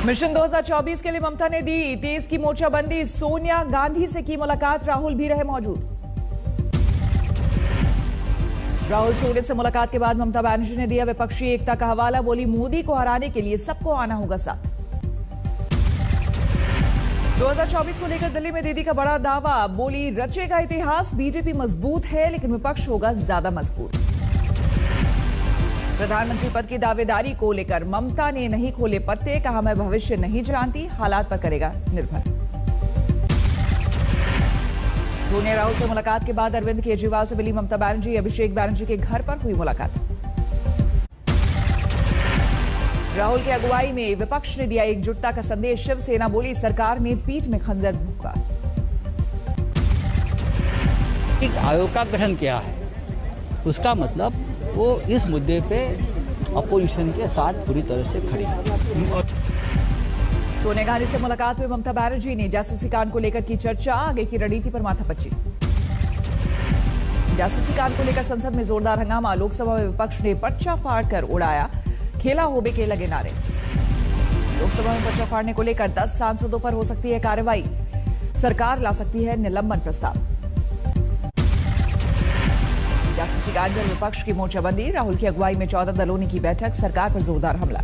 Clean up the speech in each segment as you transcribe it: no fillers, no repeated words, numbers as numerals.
Mission 2024 के लिए ममता ने दी तेज की मोर्चाबंदी। सोनिया गांधी से की मुलाकात, राहुल भी रहे मौजूद। राहुल सोरेन से मुलाकात के बाद ममता बनर्जी ने दिया विपक्षी एकता का हवाला। बोली, मोदी को हराने के लिए सबको आना होगा साथ। 2024 को लेकर दिल्ली में दीदी का बड़ा दावा। बोली, रचेगा इतिहास, बीजेपी मजबूत है लेकिन विपक्ष होगा ज्यादा मजबूत। प्रधानमंत्री पद की दावेदारी को लेकर ममता ने नहीं खोले पत्ते, कहा मैं भविष्य नहीं जानती, हालात पर करेगा निर्भर। सोनिया राहुल से मुलाकात के बाद अरविंद केजरीवाल से मिली ममता बनर्जी। अभिषेक बनर्जी के घर पर हुई मुलाकात। राहुल की अगुवाई में विपक्ष ने दिया एकजुटता का संदेश। शिवसेना बोली, सरकार ने पीठ में खंजर भोंका। एक आयोग का गठन किया है, उसका मतलब वो इस मुद्दे पे अपोजिशन के साथ पूरी तरह से खड़ी है। सोनिया गांधी से मुलाकात में ममता बनर्जी ने जासूसी कांड को लेकर की चर्चा। आगे की रणनीति पर माथापच्ची। जासूसी कांड को लेकर संसद में जोरदार हंगामा। लोकसभा में विपक्ष ने पर्चा फाड़कर उड़ाया, खेला होबे के लगे नारे। लोकसभा में पर्चा फाड़ने को लेकर 10 सांसदों पर हो सकती है कार्रवाई। सरकार ला सकती है निलंबन प्रस्ताव। जासूसी कांड पर विपक्ष की मोर्चाबंदी। राहुल की अगुवाई में 14 दलों ने की बैठक। सरकार पर जोरदार हमला।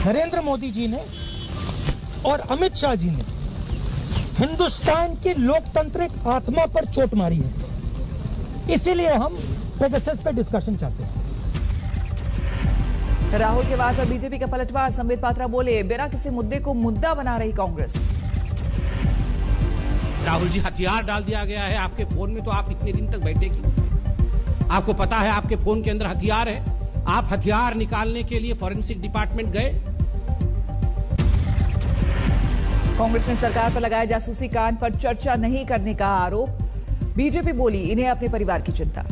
नरेंद्र मोदी जी ने और अमित शाह जी ने हिंदुस्तान की लोकतांत्रिक आत्मा पर चोट मारी है, इसीलिए हम पेगासस पे डिस्कशन चाहते हैं। राहुल के बाद पर बीजेपी का पलटवार। संबित पात्रा बोले, बिना किसी मुद्दे को मुद्दा बना रही कांग्रेस। राहुल जी, हथियार डाल दिया गया है आपके फोन में, तो आप इतने दिन तक बैठे क्यों? आपको पता है आपके फोन के अंदर हथियार है। आप हथियार निकालने के लिए फॉरेंसिक डिपार्टमेंट गए। कांग्रेस ने सरकार पर लगाया जासूसी कांड पर चर्चा नहीं करने का आरोप। बीजेपी बोली, इन्हें अपने परिवार की चिंता।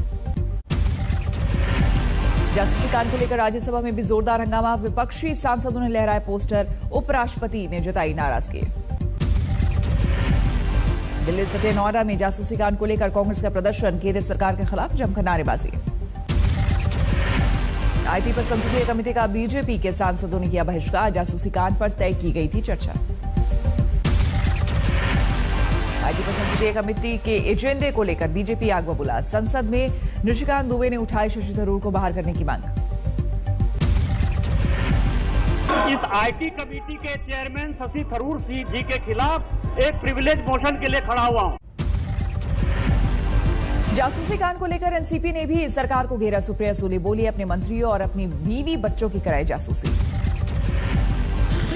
जासूसी कांड को लेकर राज्यसभा में भी जोरदार हंगामा। विपक्षी सांसदों ने लहराए पोस्टर। उपराष्ट्रपति ने जताई नाराजगी। दिल्ली सटे नोएडा में जासूसी कांड को लेकर कांग्रेस का प्रदर्शन। केंद्र सरकार के खिलाफ जमकर नारेबाजी। आईटी पर संसदीय कमेटी का बीजेपी के सांसदों ने किया बहिष्कार। जासूसी कांड पर तय की गई थी चर्चा। आईटी पर संसदीय कमेटी के एजेंडे को लेकर बीजेपी आगवा बुला। संसद में निशिकांत दुबे ने उठाई शशि थरूर को बाहर करने की मांग। इस आईटी कमेटी के चेयरमैन शशि थरूर जी के खिलाफ एक प्रिविलेज मोशन के लिए खड़ा हुआ हूं। जासूसी कांड को लेकर एनसीपी ने भी सरकार को घेरा। सुप्रिया सूले बोली, अपने मंत्रियों और अपनी बीवी बच्चों की कराई जासूसी।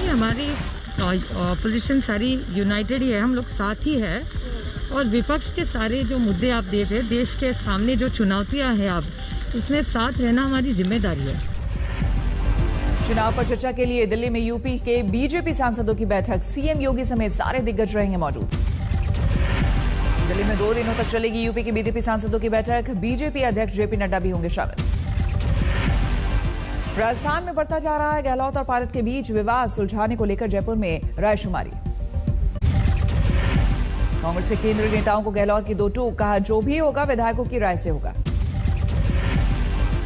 हमारी ऑपोजिशन सारी यूनाइटेड ही है, हम लोग साथ ही है। और विपक्ष के सारे जो मुद्दे आप देख रहे हैं, देश के सामने जो चुनौतियां हैं, अब उसमें साथ रहना हमारी जिम्मेदारी है। चुनाव पर चर्चा के लिए दिल्ली में यूपी के बीजेपी सांसदों की बैठक। सीएम योगी समेत सारे दिग्गज रहेंगे मौजूद। दिल्ली में 2 दिनों तक चलेगी यूपी के बीजेपी सांसदों की बैठक। बीजेपी अध्यक्ष जेपी नड्डा भी होंगे शामिल। राजस्थान में बढ़ता जा रहा है गहलोत और पायलट के बीच विवाद। सुलझाने को लेकर जयपुर में रायशुमारी। कांग्रेस के केंद्रीय नेताओं को गहलोत की 2 टूक। कहा, जो भी होगा विधायकों की राय से होगा।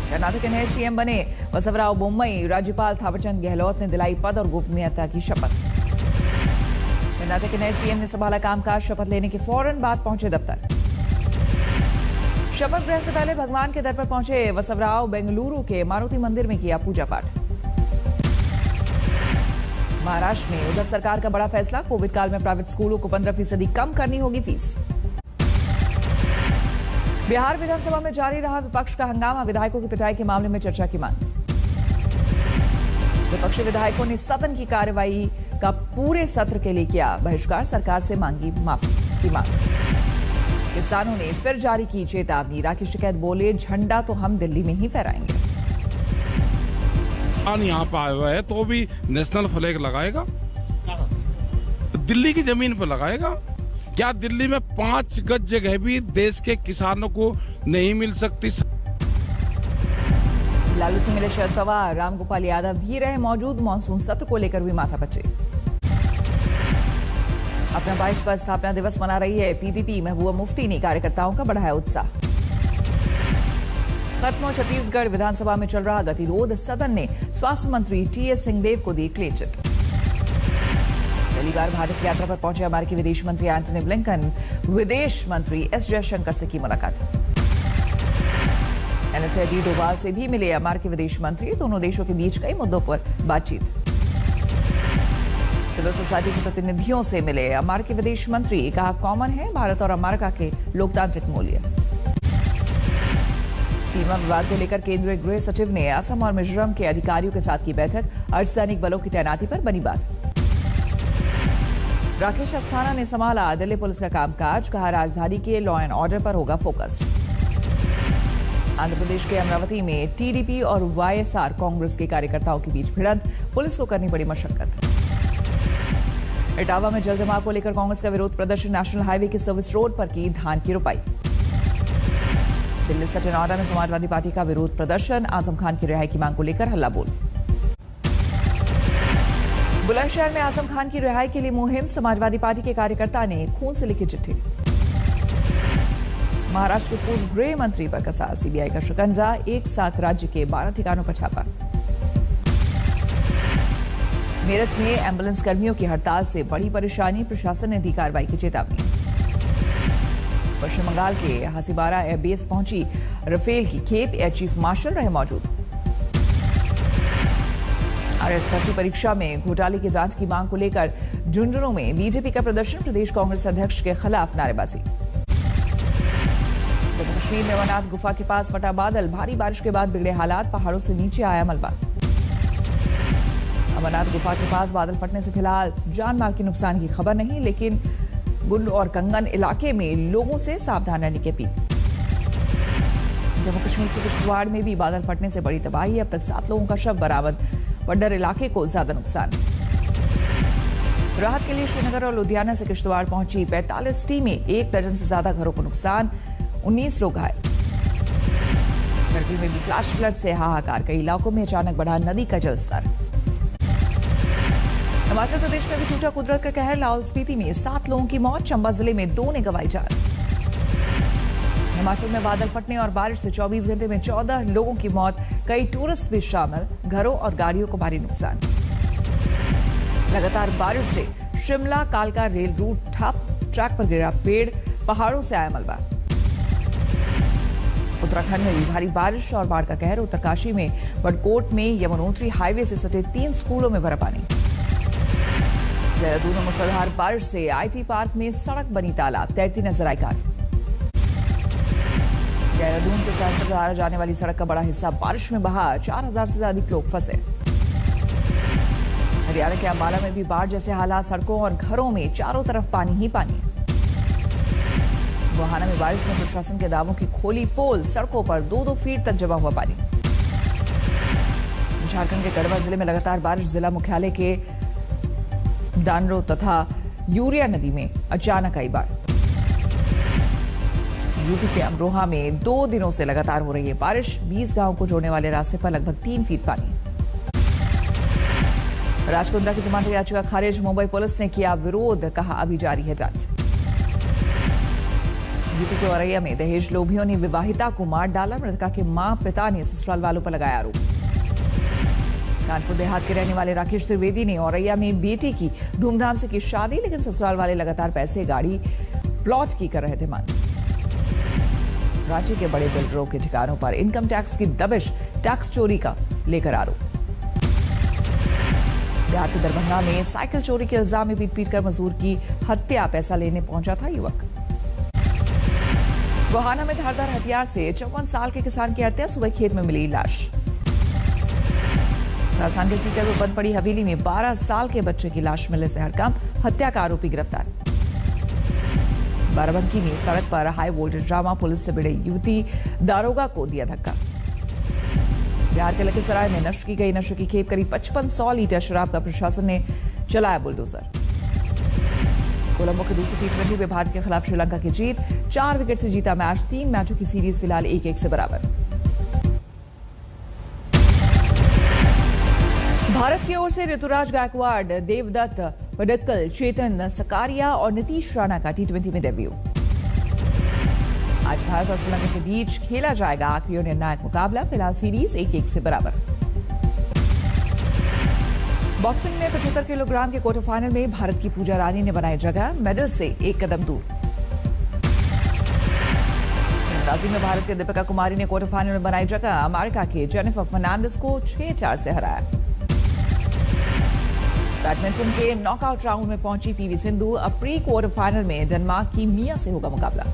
कर्नाटक के नए सीएम बने वसवराव बोम्मई। राज्यपाल थावरचंद गहलोत ने दिलाई पद और गोपनीयता की शपथ। कर्नाटक के नए सीएम ने संभाला कामकाज। शपथ लेने के फौरन बाद पहुंचे दफ्तर। शपथ ग्रहण से पहले भगवान के दर पर पहुंचे वसवराव। बेंगलुरु के मारुति मंदिर में किया पूजा पाठ। महाराष्ट्र में उद्धव सरकार का बड़ा फैसला। कोविड काल में प्राइवेट स्कूलों को 15% कम करनी होगी फीस। बिहार विधानसभा में जारी रहा विपक्ष का हंगामा। विधायकों की पिटाई के मामले में चर्चा की मांग। विपक्षी विधायकों ने सदन की कार्रवाई का पूरे सत्र के लिए किया बहिष्कार। सरकार से मांगी माफी की मांग। किसानों ने फिर जारी की चेतावनी। राकेश टिकैत बोले, झंडा तो हम दिल्ली में ही फहराएंगे। यहाँ पर आया हुआ है तो भी नेशनल फ्लैग लगाएगा, दिल्ली की जमीन पर लगाएगा। क्या दिल्ली में 5 गज जगह भी देश के किसानों को नहीं मिल सकती? लालू से मिले शरद पवार। रामगोपाल यादव भी रहे मौजूद। मानसून सत्र को लेकर भी माथापच्ची। अपना 22वां स्थापना दिवस मना रही है पीडीपी। महबूबा मुफ्ती ने कार्यकर्ताओं का बढ़ाया उत्साह। खत्म हो छत्तीसगढ़ विधानसभा में चल रहा गतिरोध, सदन ने स्वास्थ्य मंत्री टीएस सिंहदेव को दी क्लीन चिट। पहली बार भारत यात्रा पर पहुंचे अमेरिकी विदेश मंत्री एंटनी ब्लिंकन, विदेश मंत्री एस जयशंकर से की मुलाकात। एनएसए अजीत डोभाल से भी मिले अमेरिकी विदेश मंत्री, दोनों देशों के बीच कई मुद्दों पर बातचीत। सिविल सोसाइटी के प्रतिनिधियों से मिले अमेरिकी विदेश मंत्री, कहा कॉमन है भारत और अमेरिका के लोकतांत्रिक मूल्य। सीमा विवाद को लेकर केंद्रीय गृह सचिव ने असम और मिजोरम के अधिकारियों के साथ की बैठक, अर्धसैनिक बलों की तैनाती पर बनी बात। राकेश अस्थाना ने संभाला दिल्ली पुलिस का कामकाज, कहा राजधानी के लॉ एंड ऑर्डर पर होगा फोकस। आंध्र प्रदेश के अमरावती में टीडीपी और वाईएसआर कांग्रेस के कार्यकर्ताओं के बीच भिड़ंत, पुलिस को करनी पड़ी मशक्कत। इटावा में जल जमाव को लेकर कांग्रेस का विरोध प्रदर्शन, नेशनल हाईवे के सर्विस रोड पर की धान की रोपाई। दिल्ली सचिनौरा में समाजवादी पार्टी का विरोध प्रदर्शन, आजम खान की रिहाई की मांग को लेकर हल्ला बोल। बुलंदशहर में आजम खान की रिहाई के लिए मुहिम, समाजवादी पार्टी के कार्यकर्ता ने खून से लिखी चिट्ठी। महाराष्ट्र के पूर्व गृह मंत्री पर कसा सीबीआई का शिकंजा, एक साथ राज्य के 12 ठिकानों पर छापा। मेरठ में एम्बुलेंस कर्मियों की हड़ताल से बड़ी परेशानी, प्रशासन ने दी कार्रवाई की चेतावनी। पश्चिम बंगाल के हासीबारा एयरबेस पहुंची राफेल की खेप, एयर चीफ मार्शल रहे मौजूद। आरएस भर्ती परीक्षा में घोटाले की जांच की मांग को लेकर झुंझुनू में बीजेपी का प्रदर्शन, प्रदेश कांग्रेस अध्यक्ष के खिलाफ नारेबाजी। जम्मू कश्मीर में अमरनाथ गुफा के पास फटा बादल, भारी बारिश के बाद बिगड़े हालात, पहाड़ों से नीचे आया मलबा। अमरनाथ गुफा के पास बादल फटने से फिलहाल जान माल के नुकसान की खबर नहीं, लेकिन गुंड और कंगन इलाके में लोगों से सावधान रहने की अपील। जम्मू कश्मीर के किश्तवाड़ में भी बादल फटने से बड़ी तबाही, अब तक 7 लोगों का शव बरामद, वड्डर इलाके को ज्यादा नुकसान। राहत के लिए श्रीनगर और लुधियाना से किश्तवाड़ पहुंची 45 टीमें, 1 दर्जन से ज्यादा घरों को नुकसान, 19 लोग घायल। गर्मी में भी फ्लैश फ्लड से हाहाकार, कई इलाकों में अचानक बढ़ा नदी का जलस्तर। हिमाचल प्रदेश में भी टूटा कुदरत का कहर, लाहौल स्पीति में 7 लोगों की मौत, चंबा जिले में 2 ने गंवाई जान। हिमाचल में बादल फटने और बारिश से 24 घंटे में 14 लोगों की मौत, कई टूरिस्ट भी शामिल, घरों और गाड़ियों को भारी नुकसान। लगातार बारिश से शिमला कालका रेल रूट ठप, ट्रैक पर गिरा पेड़, पहाड़ों से आया मलबा। उत्तराखंड में भी भारी बारिश और बाढ़ का कहर, उत्तरकाशी में बड़कोट में यमुनोत्री हाईवे से सटे 3 स्कूलों में भरा पानी। देहरादून में मूसलाधार बारिश से आईटी पार्क में सड़क बनी तालाब, तैरती नजर आई कार। देहरादून से सहस्त्रधारा जाने वाली सड़क का बड़ा हिस्सा बारिश में बहा, 4000 से अधिक लोग फंसे। हरियाणा के अंबाला में भी बाढ़ जैसे हालात, सड़कों और घरों में चारों तरफ पानी ही पानी। गोहाना में बारिश ने प्रशासन के दावों की खोली पोल, सड़कों पर 2-2 फीट तक जमा हुआ पानी। झारखंड के गढ़वा जिले में लगातार बारिश, जिला मुख्यालय के दानरो तथा यूरिया नदी में अचानक आई बाढ़। यूपी के अमरोहा में 2 दिनों से लगातार हो रही है बारिश, 20 गांवों को जोड़ने वाले रास्ते पर लगभग 3 फीट पानी। राजकुंद्रा की जमानत याचिका खारिज, मुंबई पुलिस ने किया विरोध, कहा अभी जारी है जांच। यूपी के औरैया में दहेज लोभियों ने विवाहिता को मार डाला, मृतका के मां पिता ने ससुराल वालों पर लगाया आरोप। कानपुर देहात के रहने वाले राकेश त्रिवेदी ने औरैया में बेटी की धूमधाम से की शादी, लेकिन ससुराल वाले लगातार पैसे, गाड़ी, प्लॉट की कर रहे थे मांग। राज्य के बड़े बिल्डरों के ठिकानों पर इनकम टैक्स की दबिश, टैक्स चोरी का लेकर आरोप। बिहार के दरभंगा में साइकिल चोरी के इल्जाम में पीट कर मजदूर की हत्या, पैसा लेने पहुंचा था युवक। गोहाना में धारदार हथियार से 54 साल के किसान की हत्या, सुबह खेत में मिली लाश। राजस्थान के सीकर में बंद पड़ी हवेली में 12 साल के बच्चे की लाश मिलने से हड़कंप, हत्या का आरोपी गिरफ्तार। बाराबंकी में सड़क पर हाई वोल्टेज ड्रामा, पुलिस से भिड़े युवती, दारोगा को दिया धक्का। बिहार के लखीसराय में नष्ट की गई नशे की खेप, करीब 5500 लीटर शराब का प्रशासन ने चलाया बुलडोजर। कोलंबो के दूसरी T20 में भारत के खिलाफ श्रीलंका की जीत, 4 विकेट से जीता मैच, 3 मैचों की सीरीज फिलहाल 1-1 से बराबर। भारत की ओर से ऋतुराज गायकवाड़, देवदत्त पडिक्कल, चेतन सकारिया और नीतीश राणा का T20 में डेब्यू। आज भारत और श्रीलंका के बीच खेला जाएगा आखिरी और निर्णायक मुकाबला। फिलहाल सीरीज 1-1 से बराबर। बॉक्सिंग में 75 किलोग्राम के क्वार्टर फाइनल में भारत की पूजा रानी ने बनाई जगह, मेडल से एक कदम दूर। तीरंदाजी में भारत के दीपिका कुमारी ने क्वार्टर फाइनल में बनाई जगह, अमेरिका के जेनिफर फर्नांडिस को 6-4 से हराया। बैडमिंटन के नॉकआउट राउंड में पहुंची पीवी सिंधु, अब प्री क्वार्टर फाइनल में डेनमार्क की मिया से होगा मुकाबला।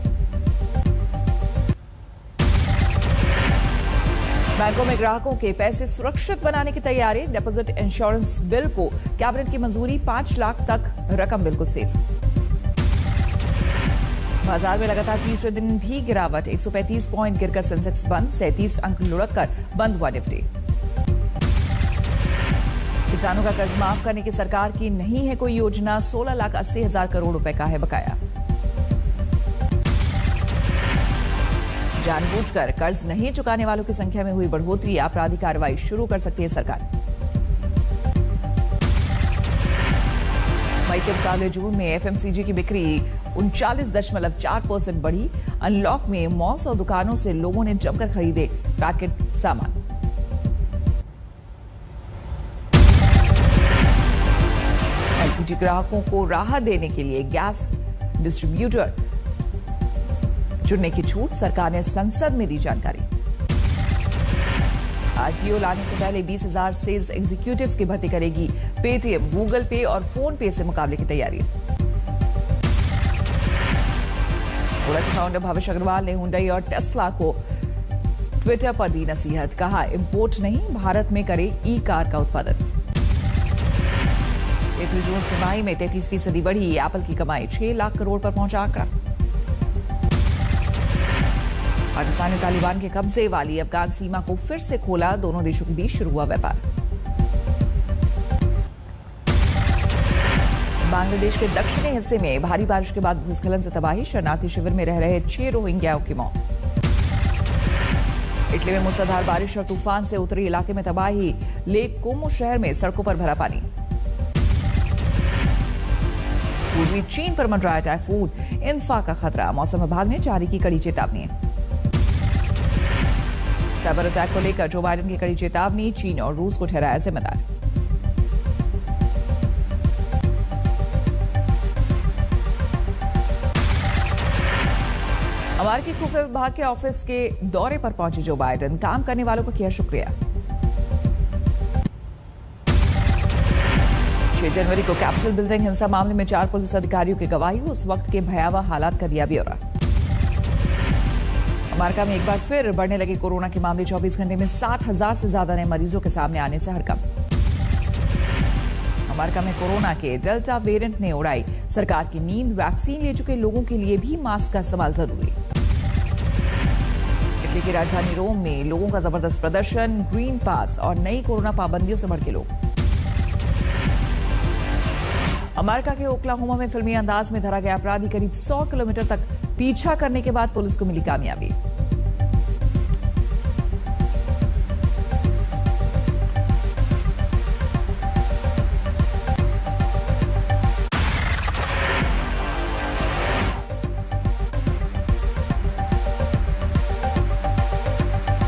बैंकों में ग्राहकों के पैसे सुरक्षित बनाने की तैयारी, डिपॉजिट इंश्योरेंस बिल को कैबिनेट की मंजूरी, 5 लाख तक रकम बिल्कुल सेफ। बाजार में लगातार तीसरे दिन भी गिरावट, 135 पॉइंट गिरकर सेंसेक्स बंद, 37 अंक लुढ़ककर बंद हुआ निफ्टी। किसानों का कर्ज माफ करने की सरकार की नहीं है कोई योजना, 16,80,000 करोड़ रुपए का है बकाया। जानबूझकर कर्ज नहीं चुकाने वालों की संख्या में हुई बढ़ोतरी, आपराधिक कार्रवाई शुरू कर सकती है सरकार। मई के मुकाबले जून में एफएमसीजी की बिक्री 39.4% बढ़ी। अनलॉक में मॉल्स और दुकानों से लोगों ने जमकर खरीदे पैकेट सामान। एलपीजी ग्राहकों को राहत देने के लिए गैस डिस्ट्रीब्यूटर चुनने की छूट, सरकार ने संसद में दी जानकारी। आईपीओ लाने से पहले 20,000 सेल्स एग्जीक्यूटिव्स की भर्ती करेगी पेटीएम, गूगल पे और फोन पे से मुकाबले की तैयारी। ओला के फाउंडर भविष्य अग्रवाल ने हुंडई और टेस्ला को ट्विटर पर दी नसीहत, कहा इंपोर्ट नहीं भारत में करे ई कार का उत्पादन। अप्रैल जून तिमाही में 33% बढ़ी एप्पल की कमाई, 6 लाख करोड़ पर पहुंचा आंकड़ा। पाकिस्तान ने तालिबान के कब्जे वाली अफगान सीमा को फिर से खोला, दोनों देशों के बीच शुरू हुआ व्यापार। बांग्लादेश के दक्षिणी हिस्से में भारी बारिश के बाद भूस्खलन से तबाही, शरणार्थी शिविर में रह रहे 6 रोहिंग्याओं की मौत। इटली में मूसलाधार बारिश और तूफान से उत्तरी इलाके में तबाही, लेक कोमो शहर में सड़कों पर भरा पानी। पूर्वी चीन पर मंडराया टाइफून, इंफा का खतरा, मौसम विभाग ने जारी की कड़ी चेतावनी। साइबर अटैक को लेकर जो बाइडेन की कड़ी चेतावनी, चीन और रूस को ठहराया जिम्मेदार। अमेरिकी खुफिया विभाग के ऑफिस के दौरे पर पहुंचे जो बाइडेन, काम करने वालों को किया शुक्रिया। 6 जनवरी को कैपिटल बिल्डिंग हिंसा मामले में 4 पुलिस अधिकारियों की गवाही, उस वक्त के भयावह हालात का दिया ब्यौरा। अमेरिका में एक बार फिर बढ़ने लगे कोरोना के मामले, 24 घंटे में 60,000 से ज्यादा नए मरीजों के सामने आने से हड़कंप। अमेरिका में कोरोना के डेल्टा वेरिएंट ने उड़ाई सरकार की नींद, वैक्सीन ले चुके लोगों के लिए भी मास्क का इस्तेमाल जरूरी। इटली की राजधानी रोम में लोगों का जबरदस्त प्रदर्शन, ग्रीन पास और नई कोरोना पाबंदियों से भड़के लोग। अमेरिका के ओक्लाहोमा में फिल्मी अंदाज में धरा गया अपराधी करीब 100 किलोमीटर तक पीछा करने के बाद पुलिस को मिली कामयाबी।